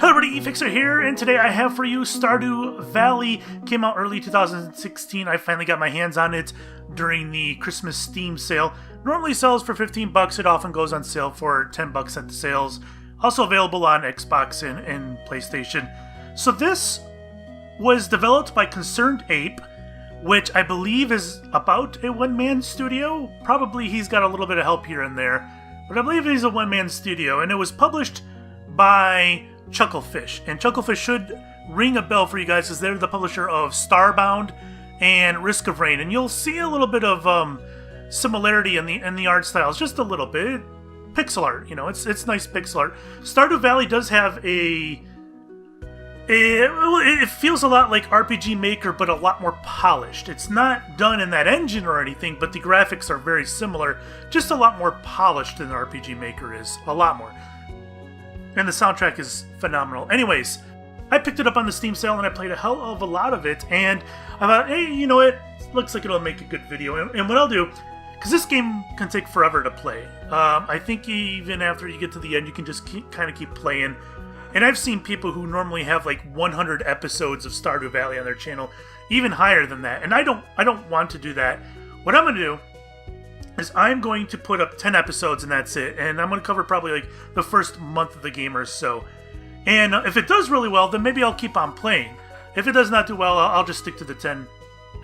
Hello everybody, Fixxxer here, and today I have for you Stardew Valley. Came out early 2016. I finally got my hands on it during the Christmas Steam sale. Normally sells for 15 bucks. It often goes on sale for 10 bucks at the sales. Also available on Xbox and PlayStation. So this was developed by Concerned Ape, which I believe is about a one-man studio. Probably he's got a little bit of help here and there, but I believe he's a one-man studio, and it was published by Chucklefish, and Chucklefish should ring a bell for you guys because they're the publisher of Starbound and Risk of Rain, and you'll see a little bit of similarity in the art styles, just a little bit. Pixel art, you know, it's nice pixel art. Stardew Valley does have it feels a lot like RPG Maker, but a lot more polished. It's not done in that engine or anything, but the graphics are very similar, just a lot more polished than RPG Maker is, a lot more. And the soundtrack is phenomenal. Anyways, I picked it up on the Steam sale and I played a hell of a lot of it. And I thought, hey, you know what? Looks like it'll make a good video. And what I'll do, because this game can take forever to play. I think even after you get to the end, you can just kind of keep playing. And I've seen people who normally have like 100 episodes of Stardew Valley on their channel, even higher than that. And I don't want to do that. What I'm going to do is I'm going to put up 10 episodes and that's it. And I'm going to cover probably like the first month of the game or so. And if it does really well, then maybe I'll keep on playing. If it does not do well, I'll just stick to the 10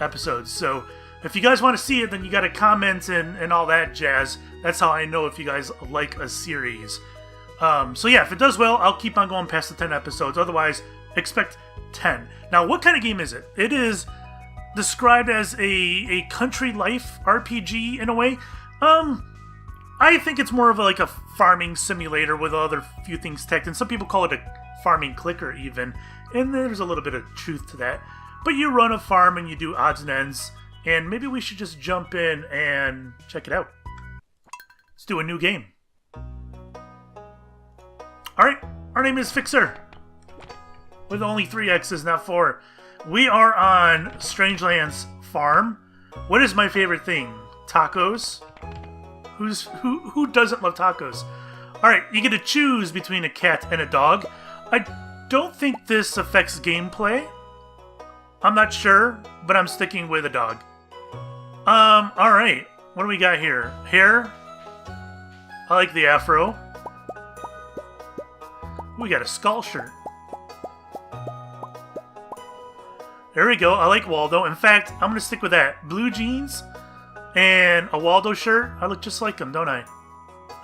episodes. So if you guys want to see it, then you got to comment and all that jazz. That's how I know if you guys like a series. So yeah, if it does well, I'll keep on going past the 10 episodes. Otherwise, expect 10. Now, what kind of game is it? It is described as a country life RPG in a way. I think it's more of like a farming simulator with other few things tacked, and some people call it a farming clicker even, and there's a little bit of truth to that. But you run a farm and you do odds and ends, and maybe we should just jump in and check it out. Let's do a new game. Alright, our name is Fixxxer, with only 3 X's, not 4. We are on Strangeland's farm. What is my favorite thing? Tacos? Who doesn't love tacos? Alright, you get to choose between a cat and a dog. I don't think this affects gameplay. I'm not sure, but I'm sticking with a dog. Alright. What do we got here? Hair? I like the afro. We got a skull shirt. There we go. I like Waldo. In fact, I'm going to stick with that. Blue jeans and a Waldo shirt. I look just like him, don't I?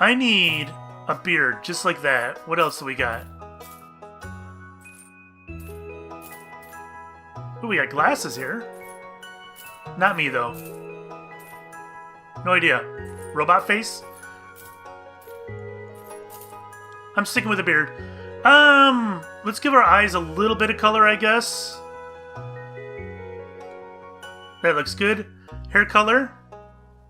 I need a beard just like that. What else do we got? Ooh, we got glasses here. Not me, though. No idea. Robot face? I'm sticking with a beard. Let's give our eyes a little bit of color, I guess. That looks good. Hair color?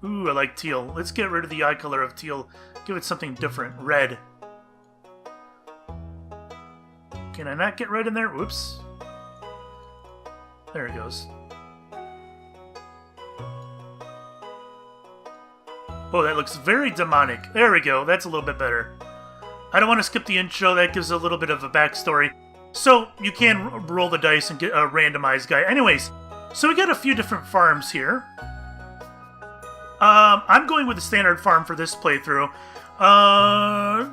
Ooh, I like teal. Let's get rid of the eye color of teal. Give it something different. Red. Can I not get red in there? Whoops. There it goes. Oh, that looks very demonic. There we go. That's a little bit better. I don't want to skip the intro. That gives a little bit of a backstory. So, you can roll the dice and get a randomized guy. Anyways, so we got a few different farms here. I'm going with the standard farm for this playthrough.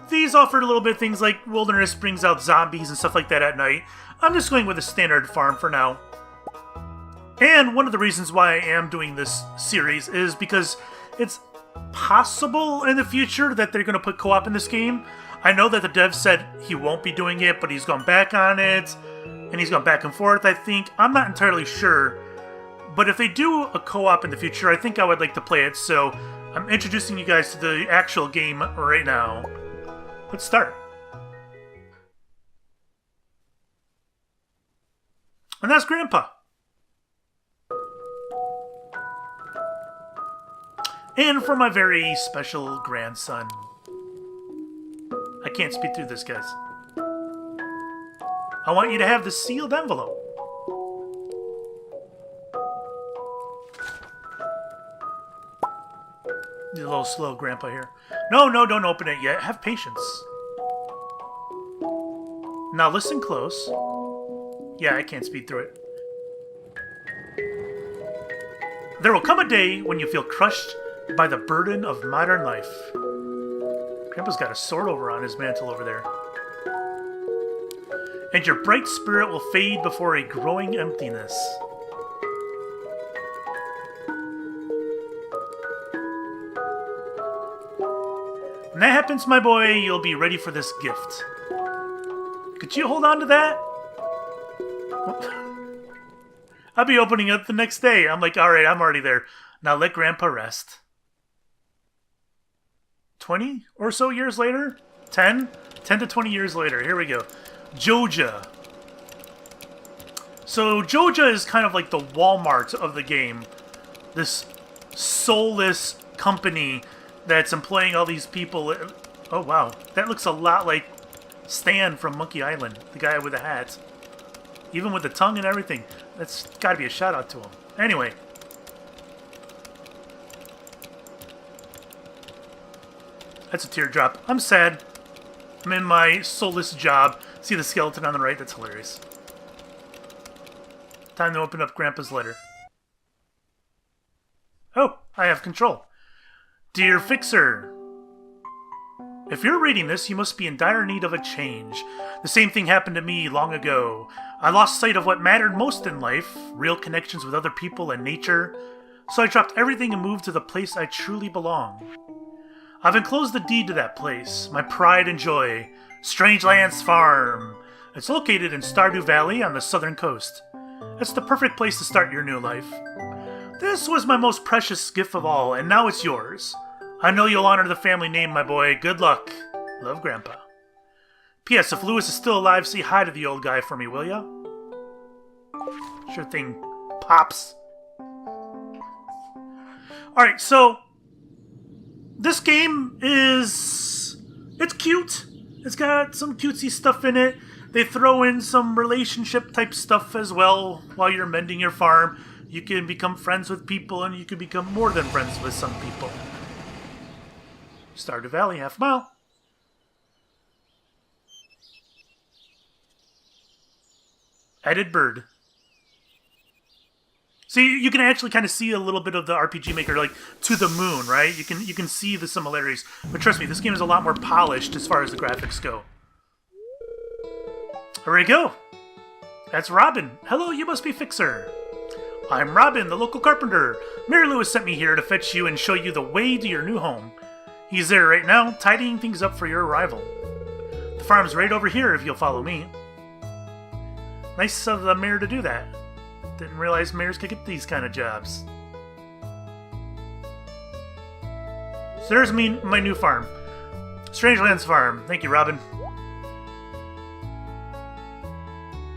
These offered a little bit of things like wilderness brings out zombies and stuff like that at night. I'm just going with a standard farm for now. And one of the reasons why I am doing this series is because it's possible in the future that they're going to put co-op in this game. I know that the dev said he won't be doing it, but he's gone back on it, and he's gone back and forth, I think. I'm not entirely sure. But if they do a co-op in the future, I think I would like to play it, so I'm introducing you guys to the actual game right now. Let's start. And that's Grandpa. And for my very special grandson. I can't speak through this, guys. I want you to have the sealed envelope. You're a little slow, Grandpa, here. No, don't open it yet. Have patience. Now listen close. Yeah, I can't speed through it. There will come a day when you feel crushed by the burden of modern life. Grandpa's got a sword over on his mantle over there. And your bright spirit will fade before a growing emptiness. When that happens, my boy, you'll be ready for this gift. Could you hold on to that? I'll be opening it the next day. I'm like, alright, I'm already there. Now let Grandpa rest. 20 or so years later? 10? 10 to 20 years later. Here we go. Joja. So Joja is kind of like the Walmart of the game. This soulless company that's employing all these people. Oh, wow. That looks a lot like Stan from Monkey Island. The guy with the hat. Even with the tongue and everything. That's got to be a shout out to him. Anyway. That's a teardrop. I'm sad. I'm in my soulless job. See the skeleton on the right? That's hilarious. Time to open up Grandpa's letter. Oh, I have control. Dear Fixxxer, if you're reading this, you must be in dire need of a change. The same thing happened to me long ago. I lost sight of what mattered most in life, real connections with other people and nature, so I dropped everything and moved to the place I truly belong. I've enclosed the deed to that place, my pride and joy, Strangelands Farm. It's located in Stardew Valley on the southern coast. It's the perfect place to start your new life. This was my most precious gift of all, and now it's yours. I know you'll honor the family name, my boy. Good luck. Love, Grandpa. P.S. If Lewis is still alive, say hi to the old guy for me, will ya? Sure thing, Pops. Alright, so this game is... it's cute. It's got some cutesy stuff in it. They throw in some relationship type stuff as well while you're mending your farm. You can become friends with people, and you can become more than friends with some people. Stardew Valley, half a mile. Added bird. See, you can actually kind of see a little bit of the RPG Maker, like, to the moon, right? You can see the similarities. But trust me, this game is a lot more polished as far as the graphics go. Here we go. That's Robin. Hello, you must be Fixxxer. I'm Robin, the local carpenter. Mary Lewis sent me here to fetch you and show you the way to your new home. He's there right now, tidying things up for your arrival. The farm's right over here if you'll follow me. Nice of the mayor to do that. Didn't realize mayors could get these kind of jobs. So there's my new farm. Strangelands Farm. Thank you, Robin.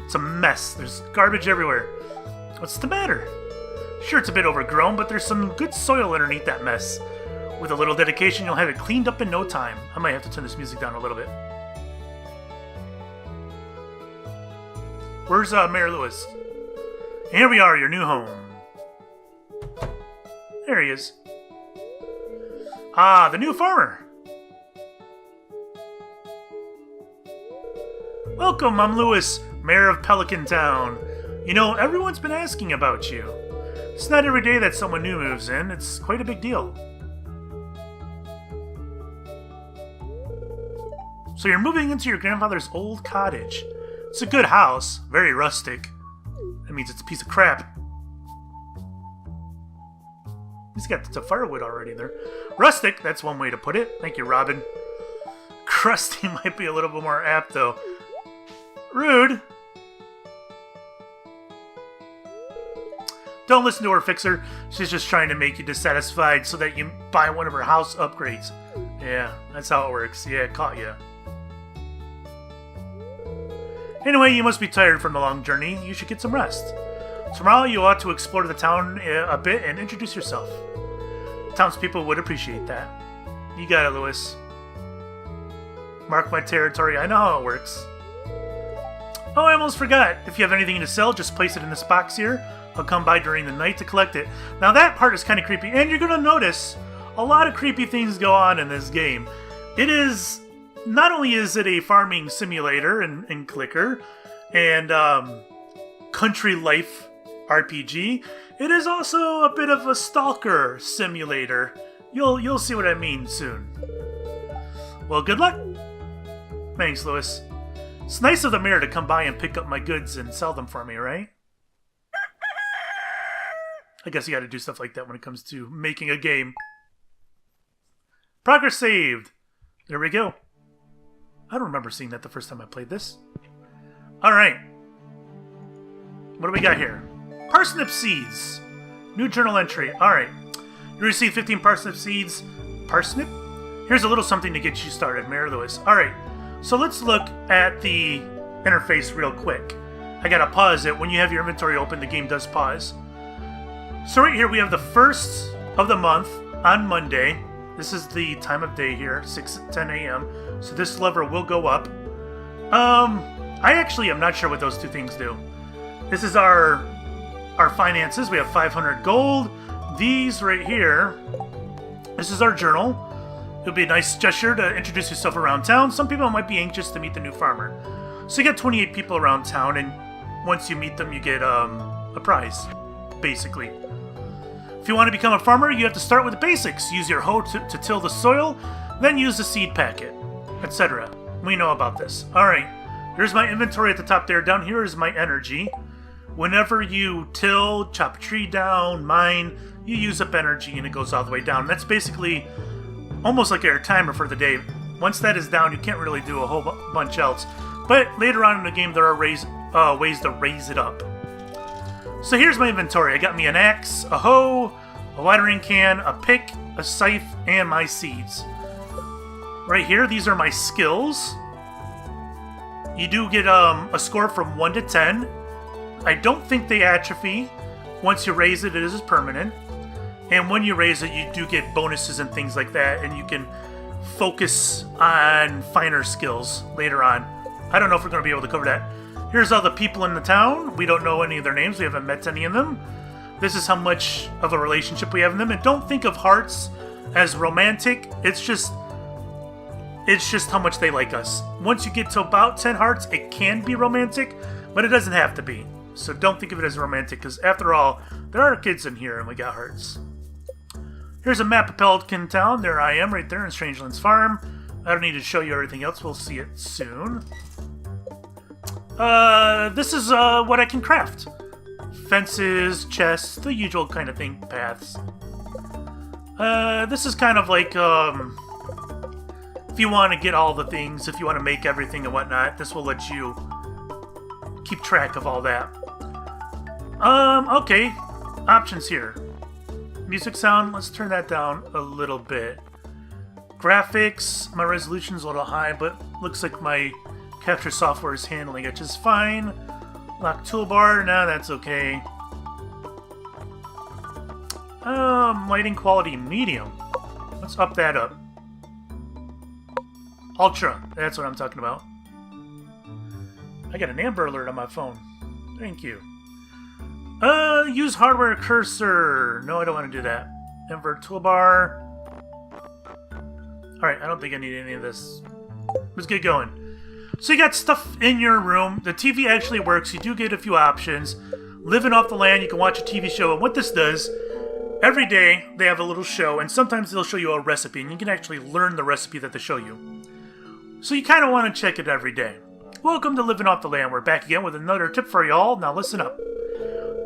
It's a mess. There's garbage everywhere. What's the matter? Sure, it's a bit overgrown, but there's some good soil underneath that mess. With a little dedication, you'll have it cleaned up in no time. I might have to turn this music down a little bit. Where's Mayor Lewis? Here we are, your new home. There he is. Ah, the new farmer. Welcome, I'm Lewis, Mayor of Pelican Town. You know, everyone's been asking about you. It's not every day that someone new moves in. It's quite a big deal. So you're moving into your grandfather's old cottage. It's a good house, very rustic. That means it's a piece of crap. He's got the firewood already there. Rustic, that's one way to put it. Thank you, Robin. Crusty might be a little bit more apt, though. Rude. Don't listen to her, Fixxxer. She's just trying to make you dissatisfied so that you buy one of her house upgrades. Yeah, that's how it works. Yeah, caught ya. Anyway, you must be tired from the long journey. You should get some rest. Tomorrow you ought to explore the town a bit and introduce yourself. Townspeople would appreciate that. You got it, Lewis. Mark my territory. I know how it works. Oh, I almost forgot. If you have anything to sell, just place it in this box here. I'll come by during the night to collect it. Now that part is kind of creepy, and you're going to notice a lot of creepy things go on in this game. It is not only is it a farming simulator and clicker and country life RPG, it is also a bit of a stalker simulator. You'll see what I mean soon. Well, good luck. Thanks, Lewis. It's nice of the mayor to come by and pick up my goods and sell them for me, right? I guess you gotta do stuff like that when it comes to making a game. Progress saved. There we go. I don't remember seeing that the first time I played this. Alright. What do we got here? Parsnip seeds. New journal entry. Alright. You received 15 parsnip seeds. Parsnip? Here's a little something to get you started, Mayor Lewis. Alright. So let's look at the interface real quick. I gotta pause it. When you have your inventory open, the game does pause. So right here we have the 1st of the month on Monday. This is the time of day here, 10 a.m. So this lever will go up. I actually am not sure what those two things do. This is our finances. We have 500 gold. These right here, this is our journal. It'll be a nice gesture to introduce yourself around town. Some people might be anxious to meet the new farmer. So you get 28 people around town, and once you meet them, you get a prize, basically. If you want to become a farmer, you have to start with the basics. Use your hoe to till the soil, then use the seed packet, etc. We know about this. Alright, here's my inventory at the top there. Down here is my energy. Whenever you till, chop a tree down, mine, you use up energy and it goes all the way down. That's basically almost like your timer for the day. Once that is down, you can't really do a whole bunch else. But later on in the game, there are ways to raise it up. So here's my inventory. I got me an axe, a hoe, a watering can, a pick, a scythe, and my seeds. Right here, these are my skills. You do get a score from 1 to 10. I don't think they atrophy. Once you raise it, it is permanent. And when you raise it, you do get bonuses and things like that, and you can focus on finer skills later on. I don't know if we're going to be able to cover that. Here's all the people in the town. We don't know any of their names. We haven't met any of them. This is how much of a relationship we have in them. And don't think of hearts as romantic. It's just how much they like us. Once you get to about 10 hearts, it can be romantic, but it doesn't have to be. So don't think of it as romantic, because after all, there are kids in here and we got hearts. Here's a map of Pelican Town. There I am, right there in Strangeland's Farm. I don't need to show you everything else. We'll see it soon. This is what I can craft. Fences, chests, the usual kind of thing, paths. This is kind of like, if you want to get all the things, if you want to make everything and whatnot, this will let you keep track of all that. Okay. Options here. Music sound, let's turn that down a little bit. Graphics, my resolution's a little high, but looks like my capture software is handling it just fine. Lock toolbar, nah, that's okay. Lighting quality medium. Let's up that up. Ultra, that's what I'm talking about. I got an Amber Alert on my phone. Thank you. Use hardware cursor. No, I don't want to do that. Invert toolbar. Alright, I don't think I need any of this. Let's get going. So you got stuff in your room. The TV actually works. You do get a few options. Living off the land, you can watch a TV show. And what this does, every day they have a little show, and sometimes they'll show you a recipe, and you can actually learn the recipe that they show you. So you kind of want to check it every day. Welcome to Living Off the Land. We're back again with another tip for y'all. Now listen up.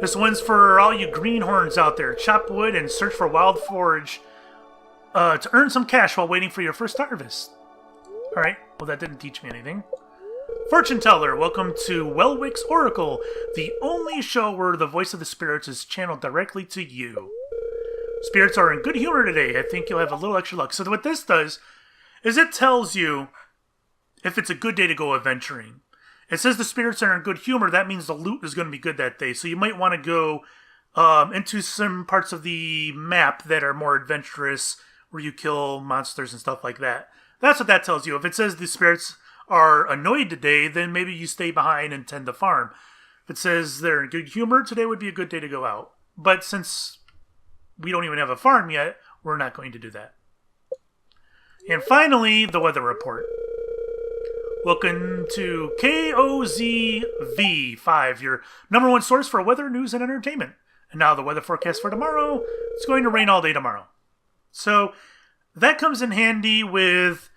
This one's for all you greenhorns out there. Chop wood and search for wild forage to earn some cash while waiting for your first harvest. Alright, well that didn't teach me anything. Fortune Teller, welcome to Welwick's Oracle, the only show where the voice of the spirits is channeled directly to you. Spirits are in good humor today. I think you'll have a little extra luck. So what this does is it tells you if it's a good day to go adventuring. It says the spirits are in good humor. That means the loot is going to be good that day. So you might want to go into some parts of the map that are more adventurous, where you kill monsters and stuff like that. That's what that tells you. If it says the spirits are annoyed today, then maybe you stay behind and tend to farm. If it says they're in good humor, today would be a good day to go out. But since we don't even have a farm yet, we're not going to do that. And finally, the weather report. Welcome to KOZV5, your #1 source for weather, news, and entertainment. And now the weather forecast for tomorrow. It's going to rain all day tomorrow. So that comes in handy with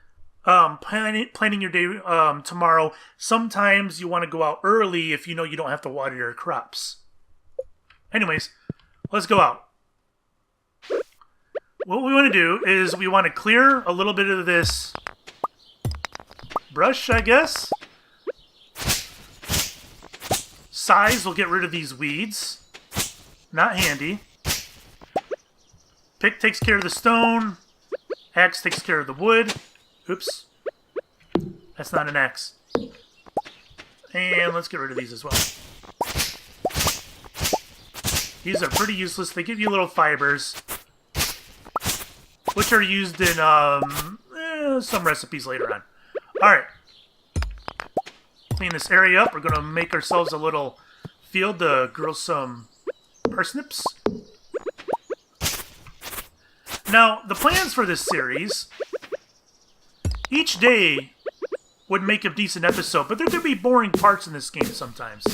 planning your day tomorrow. Sometimes you want to go out early if you know you don't have to water your crops. Anyways, let's go out. What we want to do is we want to clear a little bit of this brush, I guess. Size will get rid of these weeds. Not handy. Pick takes care of the stone. Axe takes care of the wood. Oops. That's not an axe. And let's get rid of these as well. These are pretty useless. They give you little fibers, which are used in some recipes later on. Alright. Clean this area up. We're going to make ourselves a little field to grow some parsnips. Now, the plans for this series, each day would make a decent episode, but there could be boring parts in this game sometimes.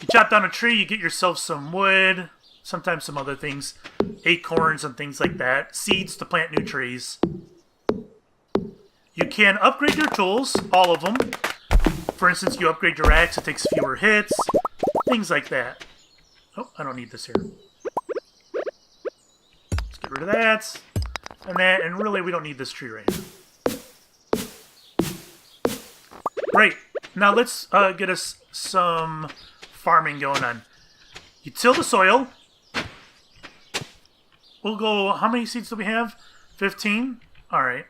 You chop down a tree, you get yourself some wood, sometimes some other things, acorns and things like that, seeds to plant new trees. You can upgrade your tools, all of them. For instance, you upgrade your axe, it takes fewer hits, things like that. Oh, I don't need this here. Let's get rid of that, and really we don't need this tree right now. Great. Now let's get us some farming going on. You till the soil. We'll go, how many seeds do we have? 15? Alright.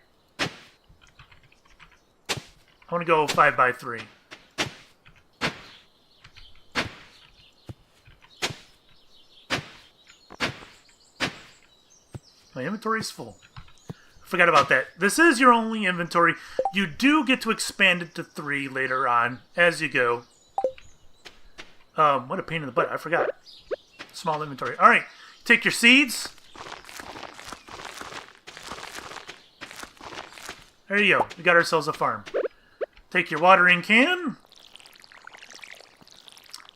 I want to go 5 by 3. My inventory's full. Forgot about that. This is your only inventory. You do get to expand it to 3 later on as you go. What a pain in the butt. I forgot. Small inventory. Alright. Take your seeds. There you go. We got ourselves a farm. Take your watering can.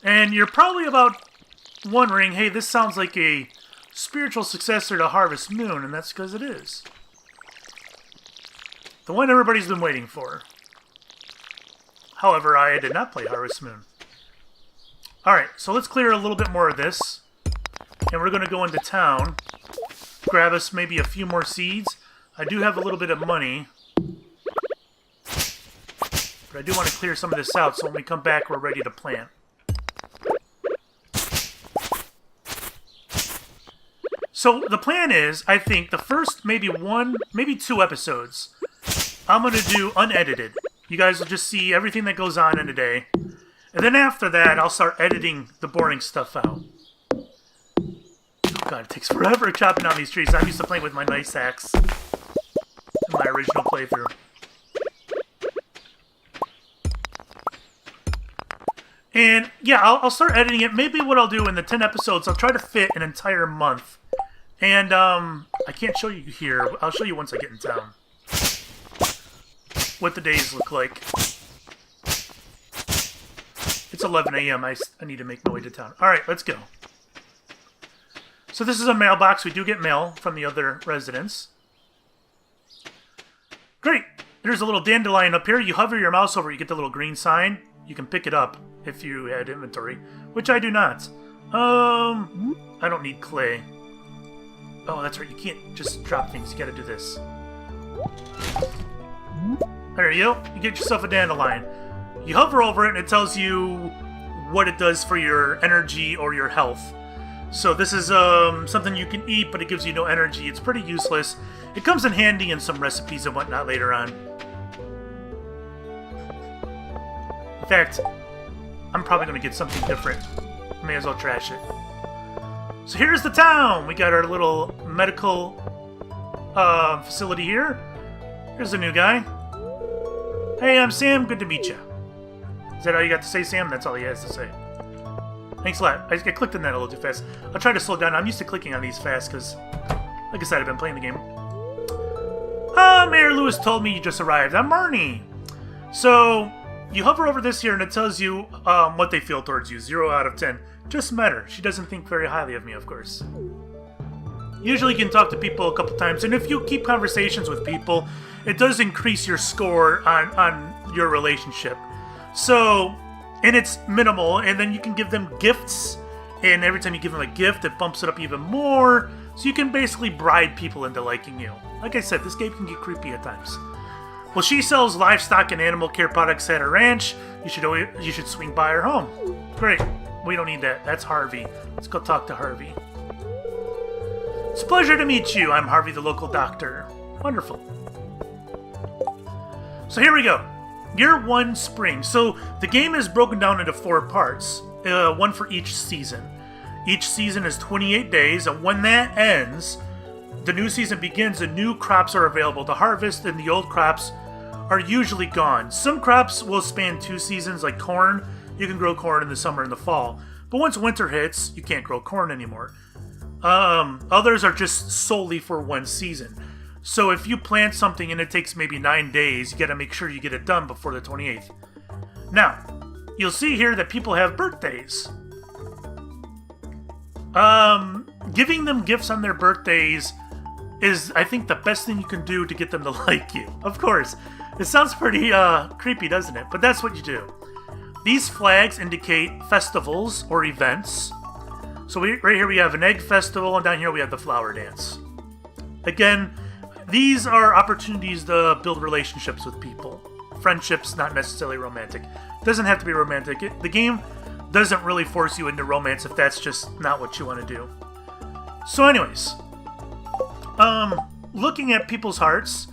And you're probably about wondering, hey, this sounds like a spiritual successor to Harvest Moon, and that's because it is. The one everybody's been waiting for. However, I did not play Harvest Moon. Alright, so let's clear a little bit more of this. And we're going to go into town. Grab us maybe a few more seeds. I do have a little bit of money. But I do want to clear some of this out, so when we come back, we're ready to plant. So the plan is, I think, the first maybe 2 episodes, I'm going to do unedited. You guys will just see everything that goes on in a day. And then after that, I'll start editing the boring stuff out. Oh God, it takes forever chopping down these trees. I'm used to playing with my nice axe in my original playthrough. And yeah, I'll start editing it. Maybe what I'll do in the 10 episodes, I'll try to fit an entire month. And I can't show you here. I'll show you once I get in town what the days look like. It's 11 a.m. I need to make my way to town. Alright, let's go. So this is a mailbox. We do get mail from the other residents. Great. There's a little dandelion up here. You hover your mouse over it, you get the little green sign. You can pick it up if you had inventory, which I do not. I don't need clay. Oh, that's right. You can't just drop things. You gotta do this. There you go. You get yourself a dandelion. You hover over it and it tells you what it does for your energy or your health. So this is something you can eat, but it gives you no energy. It's pretty useless. It comes in handy in some recipes and whatnot later on. In fact, I'm probably going to get something different. May as well trash it. So here's the town! We got our little medical facility here. Here's a new guy. Hey, I'm Sam. Good to meet you. Is that all you got to say, Sam? That's all he has to say. Thanks a lot. I clicked on that a little too fast. I'll try to slow down. I'm used to clicking on these fast because, like I said, I've been playing the game. Mayor Lewis told me you just arrived. I'm Marnie. So you hover over this here and it tells you what they feel towards you. 0 out of 10. Just met her. She doesn't think very highly of me, of course. Usually you can talk to people a couple times, and if you keep conversations with people, it does increase your score on your relationship. So, and it's minimal, and then you can give them gifts, and every time you give them a gift, it bumps it up even more, so you can basically bribe people into liking you. Like I said, this game can get creepy at times. Well, she sells livestock and animal care products at her ranch. You should swing by her home. Great. We don't need that. That's Harvey. Let's go talk to Harvey. It's a pleasure to meet you. I'm Harvey, the local doctor. Wonderful. So here we go. Year 1, spring. So the game is broken down into 4 parts, one for each season. Each season is 28 days, and when that ends, the new season begins and new crops are available to harvest, and the old crops are usually gone. Some crops will span 2 seasons, like corn. You can grow corn in the summer and the fall. But once winter hits, you can't grow corn anymore. Others are just solely for 1 season. So if you plant something and it takes maybe 9 days, you gotta make sure you get it done before the 28th. Now, you'll see here that people have birthdays. Giving them gifts on their birthdays is, I think, the best thing you can do to get them to like you. Of course. It sounds pretty, creepy, doesn't it? But that's what you do. These flags indicate festivals or events. So right here we have an egg festival, and down here we have the flower dance. Again, these are opportunities to build relationships with people. Friendships, not necessarily romantic. Doesn't have to be romantic. The game doesn't really force you into romance if that's just not what you want to do. So anyways, looking at people's hearts,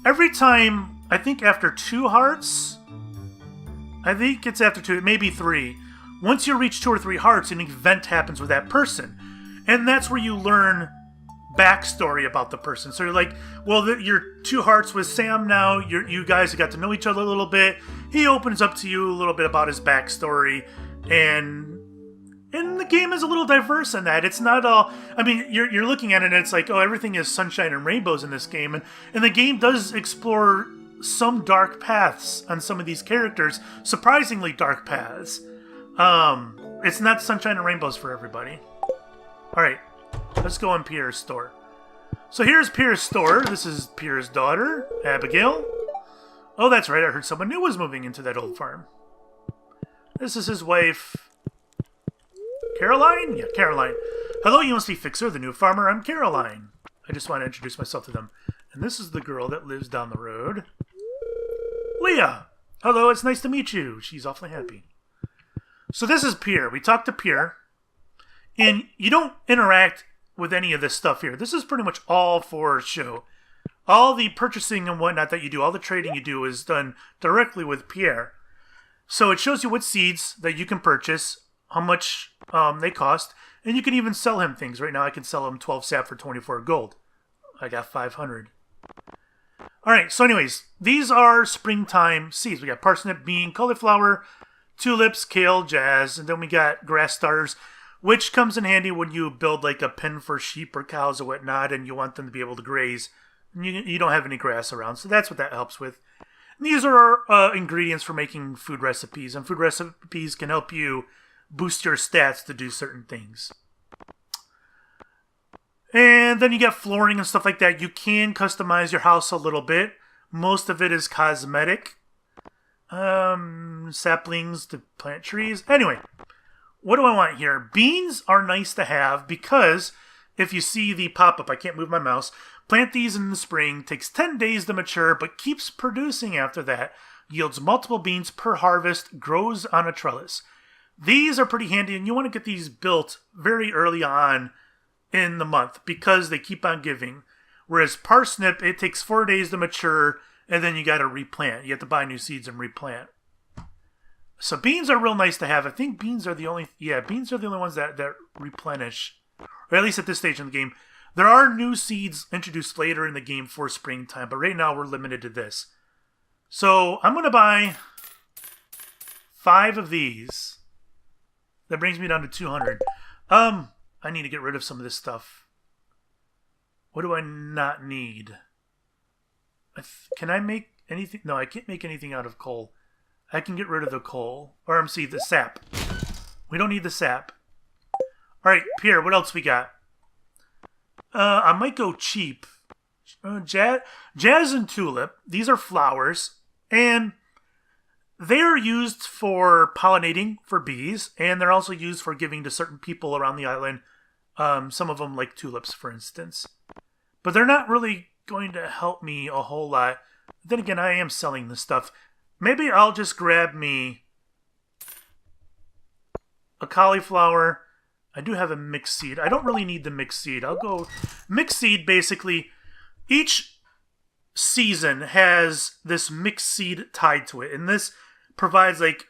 every time, I think after 2 hearts, I think it's after 2, maybe 3, once you reach 2 or 3 hearts, an event happens with that person. And that's where you learn backstory about the person. So you're like, well, you're 2 hearts with Sam now. You guys have got to know each other a little bit. He opens up to you a little bit about his backstory. And the game is a little diverse in that. It's not all... I mean, you're looking at it and it's like, oh, everything is sunshine and rainbows in this game. And the game does explore some dark paths on some of these characters. Surprisingly dark paths. It's not sunshine and rainbows for everybody. Alright, let's go in Pierre's store. So here's Pierre's store. This is Pierre's daughter, Abigail. Oh, that's right, I heard someone new was moving into that old farm. This is his wife, Caroline? Yeah, Caroline. Hello, you must be Fixxxer, the new farmer. I'm Caroline. I just want to introduce myself to them. And this is the girl that lives down the road. Leah! Hello, it's nice to meet you. She's awfully happy. So this is Pierre. We talked to Pierre, and you don't interact with any of this stuff here. This is pretty much all for show. All the purchasing and whatnot that you do, all the trading you do is done directly with Pierre. So it shows you what seeds that you can purchase, how much they cost, and you can even sell him things. Right now I can sell him 12 sap for 24 gold. I got 500. Alright, so anyways, these are springtime seeds. We got parsnip, bean, cauliflower, tulips, kale, jazz, and then we got grass starters, which comes in handy when you build like a pen for sheep or cows or whatnot, and you want them to be able to graze. And you don't have any grass around, so that's what that helps with. And these are ingredients for making food recipes, and food recipes can help you boost your stats to do certain things. And then you got flooring and stuff like that. You can customize your house a little bit. Most of it is cosmetic. Saplings to plant trees. Anyway, what do I want here? Beans are nice to have because if you see the pop-up, I can't move my mouse. Plant these in the spring, takes 10 days to mature, but keeps producing after that. Yields multiple beans per harvest, grows on a trellis. These are pretty handy, and you want to get these built very early on in the month because they keep on giving. Whereas parsnip, it takes 4 days to mature, and then you got to replant. You have to buy new seeds and replant. So beans are real nice to have. I think beans are the only ones that replenish, or at least at this stage in the game. There are new seeds introduced later in the game for springtime, but right now we're limited to this. So I'm going to buy 5 of these. That brings me down to 200. I need to get rid of some of this stuff. What do I not need? Can I make... anything? No, I can't make anything out of coal. I can get rid of the coal. Or, the sap. We don't need the sap. Alright, Pierre, what else we got? I might go cheap. Jazz and tulip. These are flowers. And they are used for pollinating for bees. And they're also used for giving to certain people around the island. Some of them like tulips, for instance. But they're not really going to help me a whole lot. Then again, I am selling this stuff. Maybe I'll just grab me a cauliflower. I do have a mixed seed. I don't really need the mixed seed. I'll go mixed seed. Basically, each season has this mixed seed tied to it. And this provides like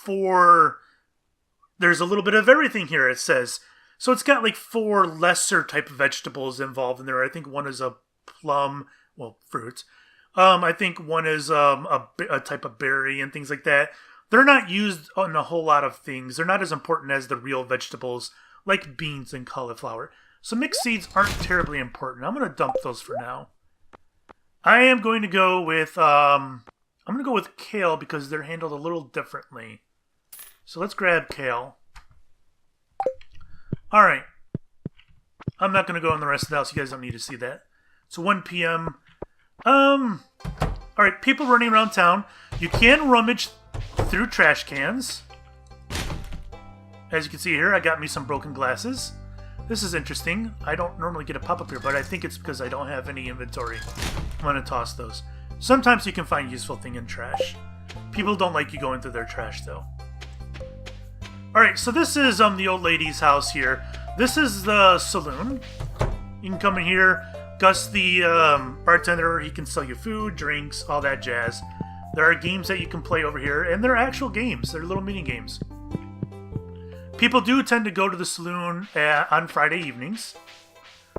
there's a little bit of everything here, it says. So it's got like 4 lesser type of vegetables involved in there. I think one is a plum, well, fruit. I think one is a type of berry and things like that. They're not used on a whole lot of things. They're not as important as the real vegetables like beans and cauliflower. So mixed seeds aren't terribly important. I'm going to dump those for now. I am going to go with kale because they're handled a little differently. So let's grab kale. All right. I'm not going to go in the rest of the house. You guys don't need to see that. It's 1 p.m. Alright, people running around town. You can rummage through trash cans. As you can see here, I got me some broken glasses. This is interesting. I don't normally get a pop-up here, but I think it's because I don't have any inventory. I'm going to toss those. Sometimes you can find useful thing in trash. People don't like you going through their trash, though. Alright, so this is the old lady's house here. This is the saloon. You can come in here. Gus, the bartender, he can sell you food, drinks, all that jazz. There are games that you can play over here, and they're actual games. They're little mini games. People do tend to go to the saloon on Friday evenings.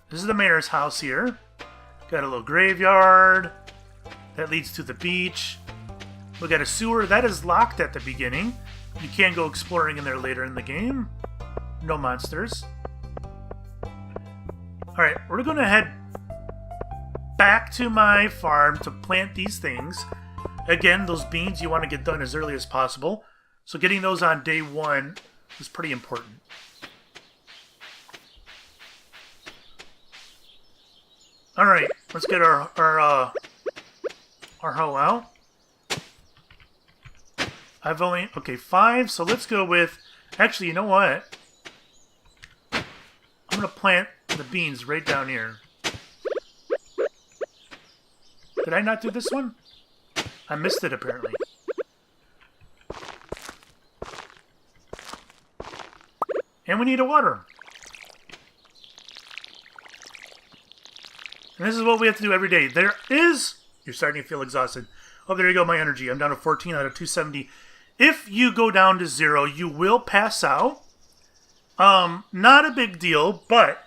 This is the mayor's house here. Got a little graveyard that leads to the beach. We got a sewer that is locked at the beginning. You can go exploring in there later in the game. No monsters. Alright, we're going to head back to my farm to plant these things. Again, those beans you want to get done as early as possible. So getting those on day 1 is pretty important. Alright, let's get our hoe out. I've only... Okay, 5, so let's go with... Actually, you know what? I'm going to plant the beans right down here. Did I not do this one? I missed it, apparently. And we need a water. And this is what we have to do every day. There is... You're starting to feel exhausted. Oh, there you go, my energy. I'm down to 14 out of 270. If you go down to 0, you will pass out. Not a big deal, but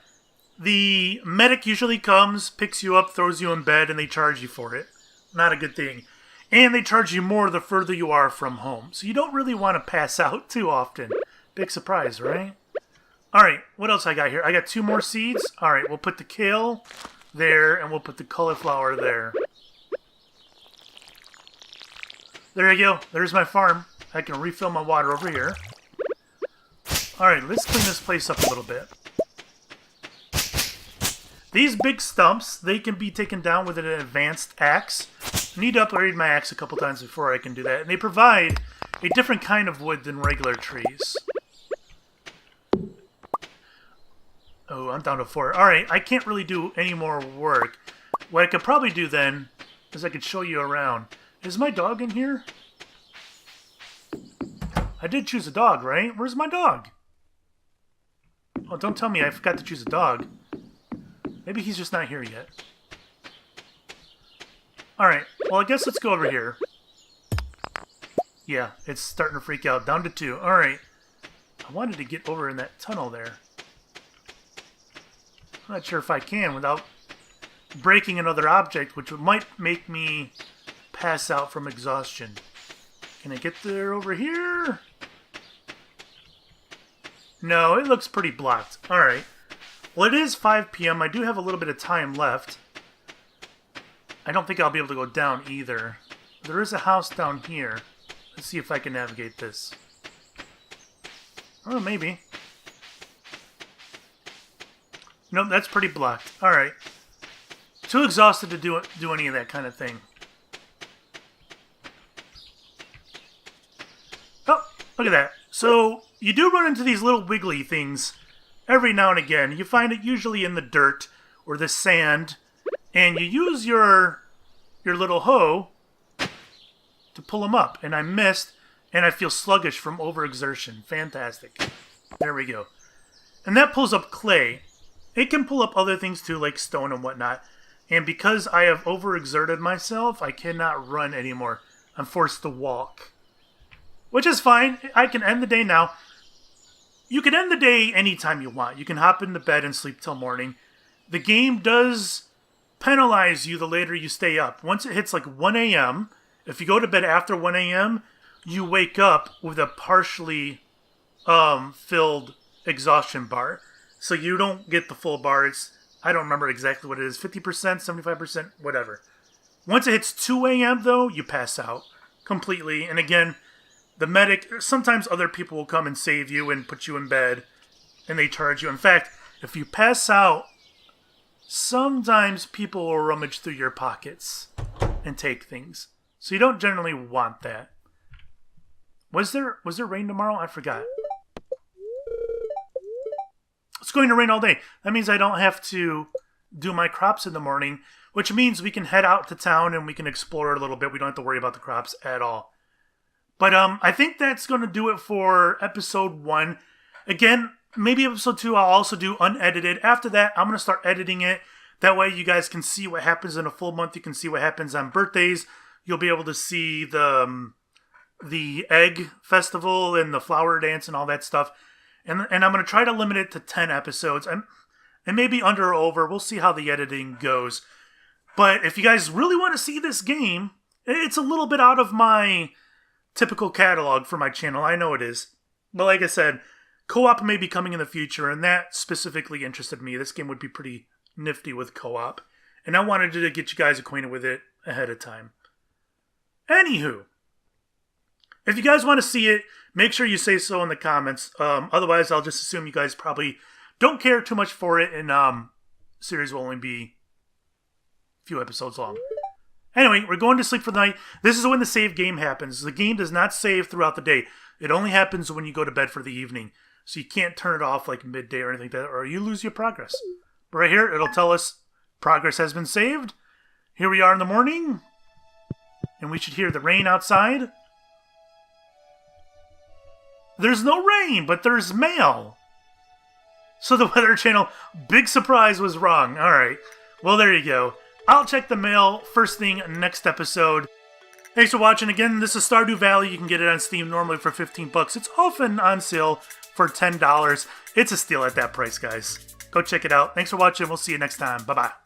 the medic usually comes, picks you up, throws you in bed, and they charge you for it. Not a good thing. And they charge you more the further you are from home. So you don't really want to pass out too often. Big surprise, right? Alright, what else I got here? I got 2 more seeds. Alright, we'll put the kale there, and we'll put the cauliflower there. There you go. There's my farm. I can refill my water over here. Alright, let's clean this place up a little bit. These big stumps, they can be taken down with an advanced axe. I need to upgrade my axe a couple times before I can do that. And they provide a different kind of wood than regular trees. Oh, I'm down to 4. Alright, I can't really do any more work. What I could probably do then is I could show you around. Is my dog in here? I did choose a dog, right? Where's my dog? Oh, don't tell me I forgot to choose a dog. Maybe he's just not here yet. Alright, well I guess let's go over here. Yeah, it's starting to freak out. Down to 2. Alright. I wanted to get over in that tunnel there. I'm not sure if I can without breaking another object, which might make me pass out from exhaustion. Can I get there over here? No, it looks pretty blocked. Alright. Well, it is 5 p.m. I do have a little bit of time left. I don't think I'll be able to go down either. There is a house down here. Let's see if I can navigate this. Oh, maybe. Nope, that's pretty blocked. Alright. Too exhausted to do any of that kind of thing. Oh, look at that. So, you do run into these little wiggly things every now and again. You find it usually in the dirt or the sand. And you use your little hoe to pull them up. And I missed, and I feel sluggish from overexertion. Fantastic. There we go. And that pulls up clay. It can pull up other things too, like stone and whatnot. And because I have overexerted myself, I cannot run anymore. I'm forced to walk. Which is fine. I can end the day now. You can end the day anytime you want. You can hop into bed and sleep till morning. The game does penalize you the later you stay up. Once it hits like 1 a.m., if you go to bed after 1 a.m., you wake up with a partially filled exhaustion bar. So you don't get the full bar. I don't remember exactly what it is. 50%, 75%, whatever. Once it hits 2 a.m., though, you pass out completely. And again, the medic, sometimes other people will come and save you and put you in bed. And they charge you. In fact, if you pass out, sometimes people will rummage through your pockets and take things. So you don't generally want that. Was there rain tomorrow? I forgot. It's going to rain all day. That means I don't have to do my crops in the morning, which means we can head out to town and we can explore a little bit. We don't have to worry about the crops at all. But I think that's going to do it for episode 1. Again, maybe episode 2 I'll also do unedited. After that, I'm going to start editing it. That way you guys can see what happens in a full month. You can see what happens on birthdays. You'll be able to see the egg festival and the flower dance and all that stuff. And I'm going to try to limit it to 10 episodes. And maybe under or over. We'll see how the editing goes. But if you guys really want to see this game, it's a little bit out of my typical catalog for my channel. I know it is. But like I said, co-op may be coming in the future, and that specifically interested me. This game would be pretty nifty with co-op. And I wanted to get you guys acquainted with it ahead of time. Anywho, if you guys want to see it, make sure you say so in the comments. Otherwise, I'll just assume you guys probably don't care too much for it, and series will only be a few episodes long. Anyway, we're going to sleep for the night. This is when the save game happens. The game does not save throughout the day. It only happens when you go to bed for the evening. So you can't turn it off like midday or anything like that, or you lose your progress. But right here, it'll tell us progress has been saved. Here we are in the morning. And we should hear the rain outside. There's no rain, but there's mail. So the Weather Channel, big surprise, was wrong. Alright, well there you go. I'll check the mail first thing next episode. Thanks for watching. Again, this is Stardew Valley. You can get it on Steam normally for $15. It's often on sale for $10. It's a steal at that price, guys. Go check it out. Thanks for watching. We'll see you next time. Bye-bye.